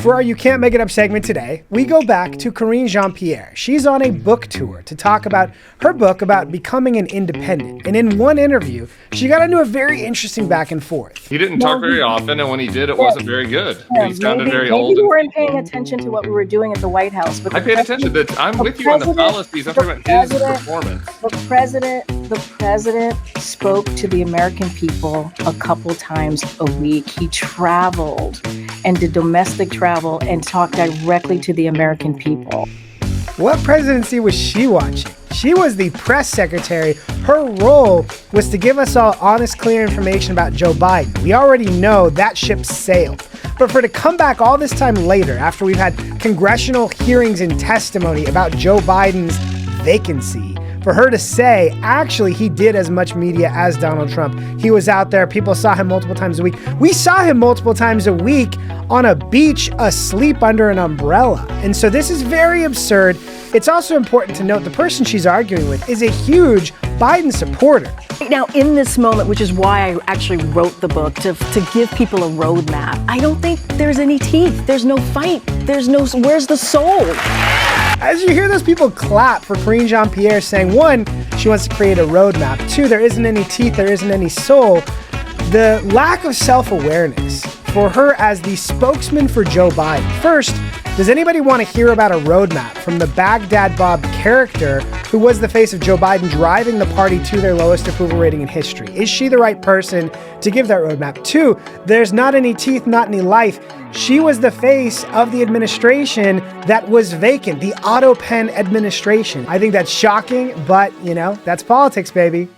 For our You Can't Make It Up segment today, we go back to Karine Jean Pierre. She's on a book tour to talk about her book about becoming an independent. And in one interview, she got into a very interesting back and forth. He didn't talk very often, and when he did, it wasn't very good. He sounded very old. Maybe you weren't paying attention to what we were doing at the White House. But I paid attention. I'm with you on the policies. I'm talking about his performance. The president spoke to the American people a couple times a week. He traveled and did domestic travel and talked directly to the American people. What presidency was she watching? She was the press secretary. Her role was to give us all honest, clear information about Joe Biden. We already know that ship sailed. But for her to come back all this time later, after we've had congressional hearings and testimony about Joe Biden's vacancy, for her to say, actually, he did as much media as Donald Trump. He was out there. People saw him multiple times a week. We saw him multiple times a week on a beach, asleep under an umbrella. And so this is very absurd. It's also important to note the person she's arguing with is a huge Biden supporter. Now, in this moment, which is why I actually wrote the book, to give people a roadmap, I don't think there's any teeth. There's no fight. Where's the soul? As you hear those people clap for Karine Jean Pierre saying, one, she wants to create a roadmap. Two, there isn't any teeth, there isn't any soul. The lack of self-awareness for her as the spokesman for Joe Biden. First, does anybody want to hear about a roadmap from the Baghdad Bob character who was the face of Joe Biden driving the party to their lowest approval rating in history? Is she the right person to give that roadmap? Two, there's not any teeth, not any life. She was the face of the administration that was vacant, the auto pen administration. I think that's shocking, but, that's politics, baby.